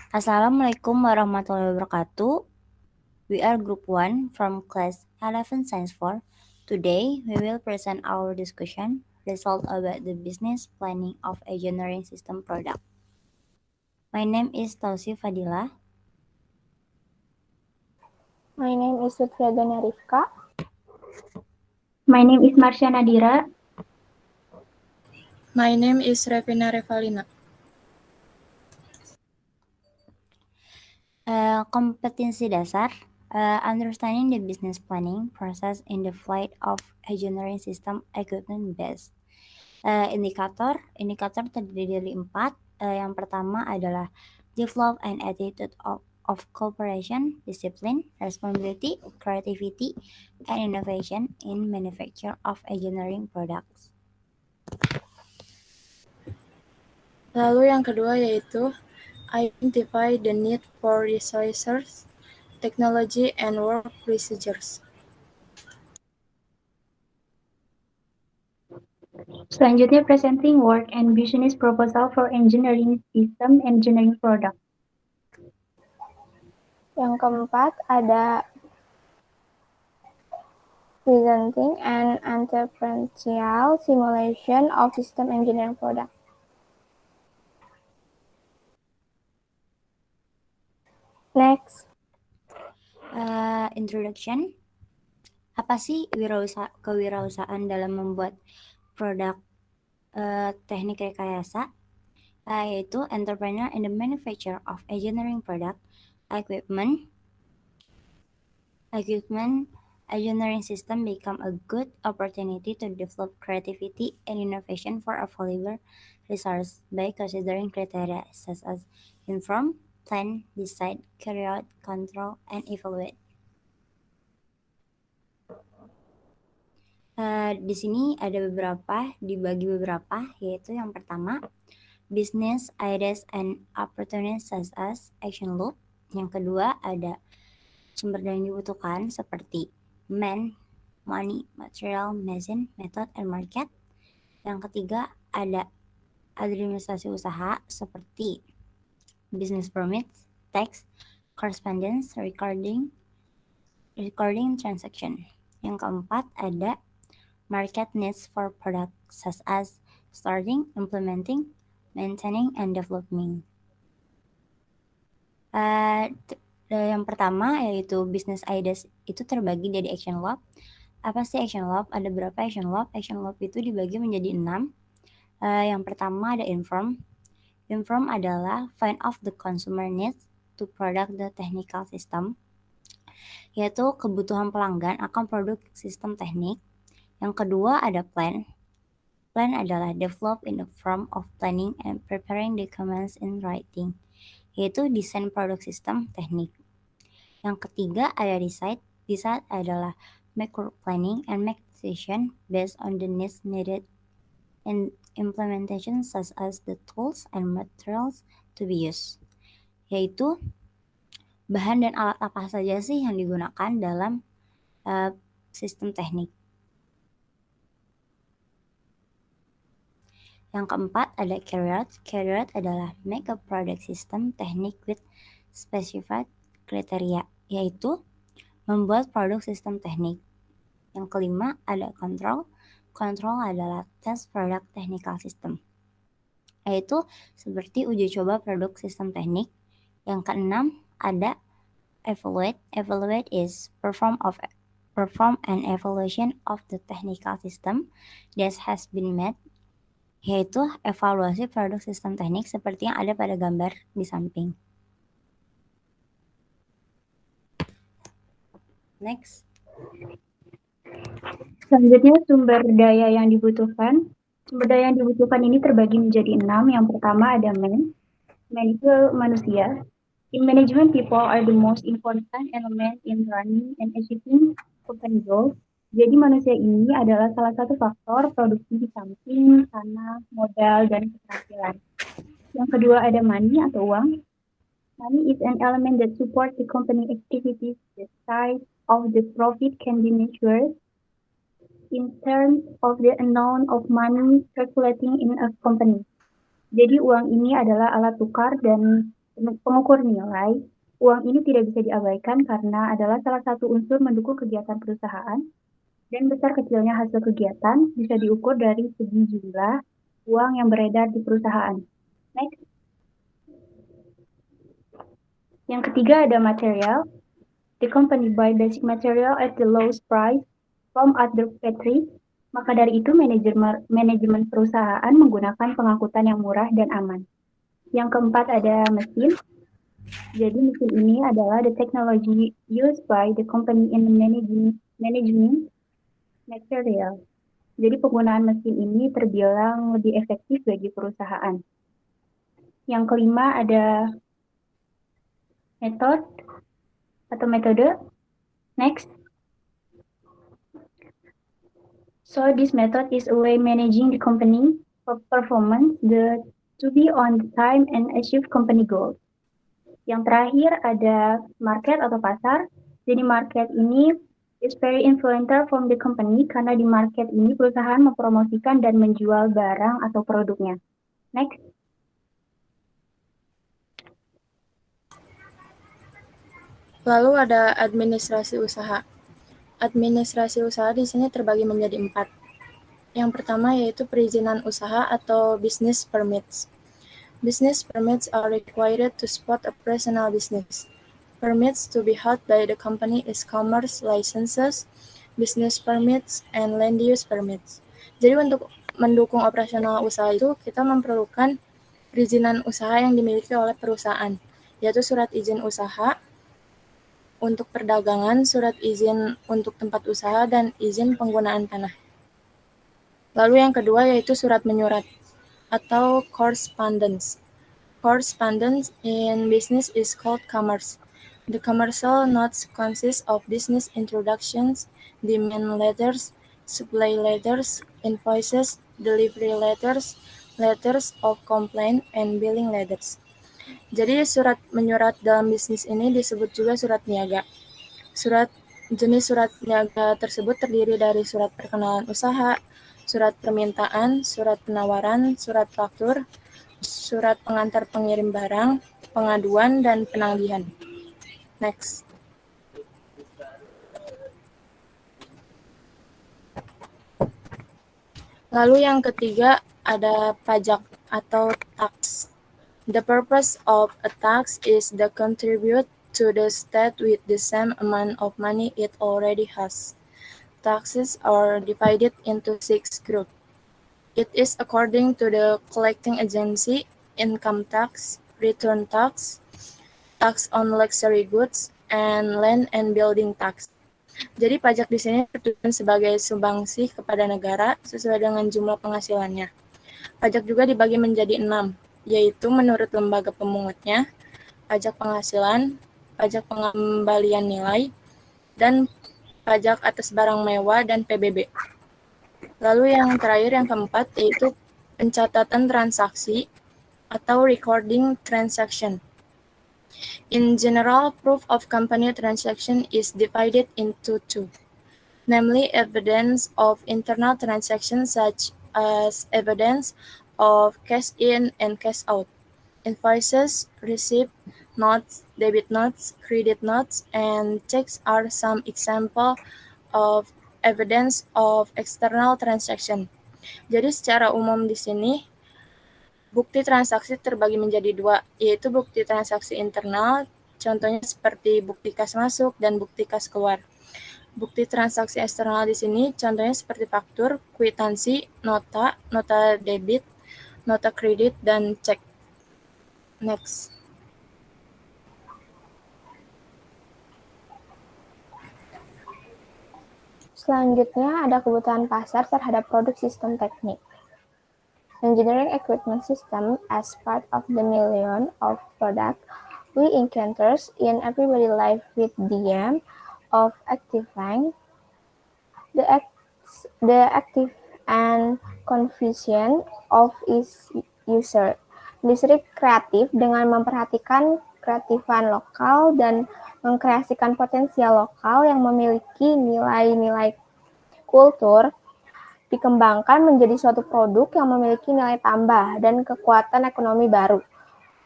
Assalamualaikum warahmatullahi wabarakatuh. We are Group 1 from Class 11 Science 4. Today, we will present our discussion result about the business planning of a generating system product. My name is Tausi Fadila. My name is Sutriadana Rifka. My name is Marsha Nadira. My name is Revina Revalina. Kompetensi dasar, understanding the business planning process in the flight of a generating system equipment base. Indikator terdiri dari 4. Yang pertama adalah develop an attitude of cooperation, discipline, responsibility, creativity, and innovation in manufacture of engineering products. Lalu yang kedua yaitu identify the need for resources, technology, and work procedures. Selanjutnya, presenting work and business proposal for engineering system engineering product. Yang keempat ada presenting an entrepreneurial simulation of system engineering product. Next. Introduction. Apa sih kewirausahaan dalam membuat produk teknik rekayasa? Yaitu entrepreneur in the manufacture of engineering product, equipment, engineering system become a good opportunity to develop creativity and innovation for available resource by considering criteria such as inform, plan, decide, carry out, control, and evaluate. Di sini ada dibagi beberapa, yaitu yang pertama, business ideas and opportunities such as action loop. Yang kedua ada sumber daya yang dibutuhkan seperti man, money, material, machine, method, and market. Yang ketiga ada administrasi usaha seperti business permits, tax, correspondence, recording transaction. Yang keempat ada market needs for product such as starting, implementing, maintaining, and developing. Yang pertama yaitu business ideas itu terbagi dari action loop. Apa sih action loop? Ada berapa action loop? Action loop itu dibagi menjadi 6. Yang pertama ada inform. Inform adalah find out the consumer needs to product the technical system, yaitu kebutuhan pelanggan akan produk sistem teknik. Yang kedua ada plan. Plan adalah develop in the form of planning and preparing documents in writing, yaitu desain produk sistem teknik. Yang ketiga ada decide. Decide adalah make work planning and make decision based on the needs needed and implementation such as the tools and materials to be used, yaitu bahan dan alat apa saja sih yang digunakan dalam sistem teknik. Yang keempat ada carry out. Carry out adalah make a product system technique with specified criteria, yaitu membuat produk sistem teknik. Yang kelima ada control. Control adalah test product technical system, yaitu seperti uji coba produk sistem teknik. Yang keenam ada evaluate. Evaluate is perform an evaluation of the technical system that has been made, yaitu evaluasi produk sistem teknik seperti yang ada pada gambar di samping. Next. Selanjutnya, sumber daya yang dibutuhkan. Sumber daya yang dibutuhkan ini terbagi menjadi 6. Yang pertama ada man. Man itu manusia. In management, people are the most important element in running and achieving company goals. Jadi manusia ini adalah salah satu faktor produksi di samping tanah, modal, dan keterampilan. Yang kedua ada money atau uang. Money is an element that supports the company activities. The size of the profit can be measured in terms of the amount of money circulating in a company. Jadi uang ini adalah alat tukar dan pengukur nilai, uang ini tidak bisa diabaikan karena adalah salah satu unsur mendukung kegiatan perusahaan, dan besar kecilnya hasil kegiatan bisa diukur dari segi jumlah uang yang beredar di perusahaan. Next. Yang ketiga ada material. The company buy basic material at the lowest price from other factories. Maka dari itu manajemen perusahaan menggunakan pengangkutan yang murah dan aman. Yang keempat ada mesin. Jadi mesin ini adalah the technology used by the company in managing material. Jadi penggunaan mesin ini terbilang lebih efektif bagi perusahaan. Yang kelima ada metode. Next. So this method is a way managing the company performance to be on time and achieve company goals. Yang terakhir ada market atau pasar. Jadi market ini is very influential from the company karena di market ini perusahaan mempromosikan dan menjual barang atau produknya. Next. Lalu ada administrasi usaha. Administrasi usaha di sini terbagi menjadi 4. Yang pertama yaitu perizinan usaha atau business permits. Business permits are required to support a personal business. Permits to be held by the company is commerce licenses, business permits, and land use permits. Jadi untuk mendukung operasional usaha itu, kita memerlukan perizinan usaha yang dimiliki oleh perusahaan, yaitu surat izin usaha untuk perdagangan, surat izin untuk tempat usaha, dan izin penggunaan tanah. Lalu yang kedua yaitu surat menyurat atau correspondence. Correspondence in business is called commerce. The commercial notes consist of business introductions, demand letters, supply letters, invoices, delivery letters, letters of complaint, and billing letters. Jadi surat menyurat dalam bisnis ini disebut juga surat niaga. Jenis surat niaga tersebut terdiri dari surat perkenalan usaha, surat permintaan, surat penawaran, surat faktur, surat pengantar pengirim barang, pengaduan, dan penagihan. Next. Lalu yang ketiga ada pajak atau tax. The purpose of a tax is to contribute to the state with the same amount of money it already has. Taxes are divided into 6 groups. It is according to the collecting agency, income tax, return tax, tax on luxury goods, and land and building tax. Jadi pajak di sini ditentukan sebagai sumbangsi kepada negara sesuai dengan jumlah penghasilannya. Pajak juga dibagi menjadi 6, yaitu menurut lembaga pemungutnya, pajak penghasilan, pajak pengembalian nilai, dan pajak atas barang mewah dan PBB. Lalu yang terakhir, yang keempat, yaitu pencatatan transaksi atau recording transaction. In general, proof of company transaction is divided into 2, namely evidence of internal transactions such as evidence of cash in and cash out, invoices, receipt, notes, debit notes, credit notes, and checks are some example of evidence of external transaction. Jadi secara umum di sini bukti transaksi terbagi menjadi 2, yaitu bukti transaksi internal, contohnya seperti bukti kas masuk dan bukti kas keluar. Bukti transaksi eksternal di sini contohnya seperti faktur, kwitansi, nota debit, nota kredit, dan cek. Next. Selanjutnya ada kebutuhan pasar terhadap produk sistem teknik. Engineering equipment system as part of the million of product we encounters in everyday life with the aim of actifying the active and confusion of its user. Industri kreatif dengan memperhatikan kreatifan lokal dan mengkreasikan potensial lokal yang memiliki nilai-nilai kultur dikembangkan menjadi suatu produk yang memiliki nilai tambah dan kekuatan ekonomi baru.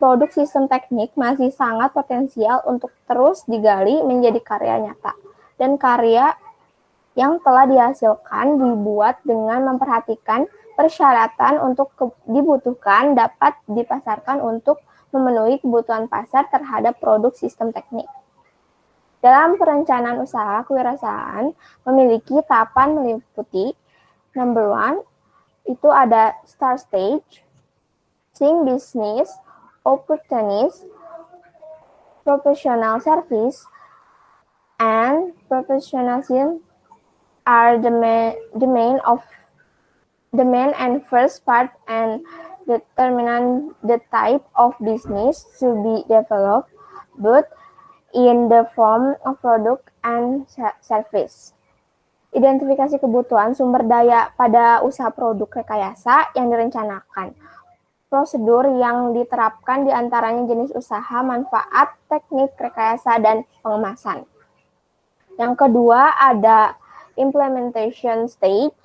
produk sistem teknik masih sangat potensial untuk terus digali menjadi karya nyata. Dan karya yang telah dihasilkan dibuat dengan memperhatikan persyaratan untuk dibutuhkan dapat dipasarkan untuk memenuhi kebutuhan pasar terhadap produk sistem teknik. Dalam perencanaan usaha kewirausahaan memiliki tahapan meliputi number 1, itu ada start stage, seeing business opportunities, professional service, and professionalism are the main and first part and determine the type of business to be developed, both in the form of product and service. Identifikasi kebutuhan sumber daya pada usaha produk rekayasa yang direncanakan. Prosedur yang diterapkan diantaranya jenis usaha, manfaat, teknik rekayasa, dan pengemasan. Yang kedua ada implementation stage,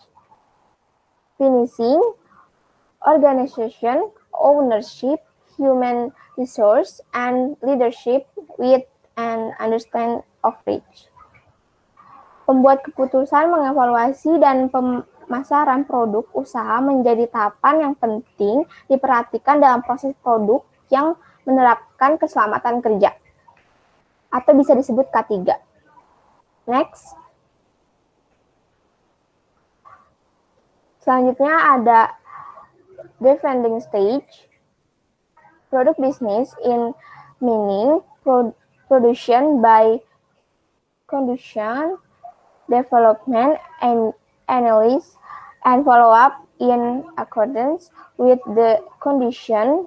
finishing, organization, ownership, human resource, and leadership with an understanding of reach. Pembuat keputusan, mengevaluasi, dan pemasaran produk usaha menjadi tahapan yang penting diperhatikan dalam proses produk yang menerapkan keselamatan kerja, atau bisa disebut K3. Next. Selanjutnya ada defending stage, product business in meaning production by condition, development, and analysis, and follow-up in accordance with the condition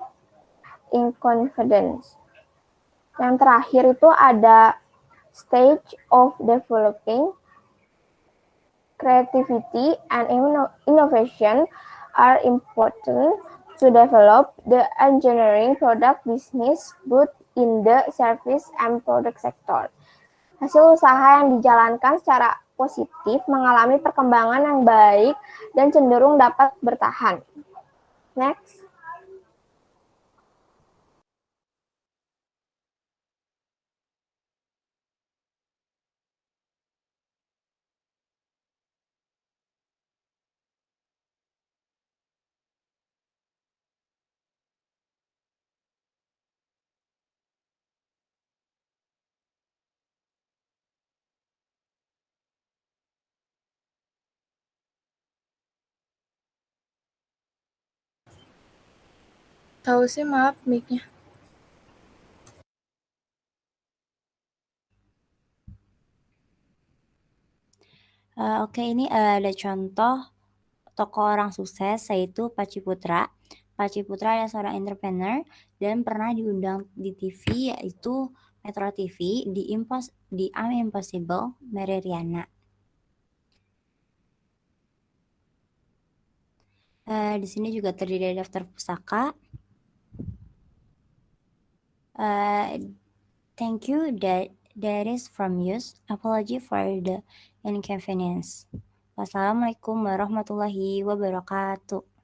in confidence. Yang terakhir itu ada stage of developing. Creativity and innovation are important to develop the engineering product business both in the service and product sector. Hasil usaha yang dijalankan secara positif mengalami perkembangan yang baik dan cenderung dapat bertahan. Next. Tahu sih, maaf mic-nya. Oke, ini ada contoh tokoh orang sukses yaitu Pak Ciputra. Pak Ciputra adalah seorang entrepreneur dan pernah diundang di TV yaitu Metro TV di I'm Impossible Mary Riana. Di sini juga terdiri dari daftar pusaka. Thank you that is from use. Apology for the inconvenience. Wassalamualaikum warahmatullahi wabarakatuh.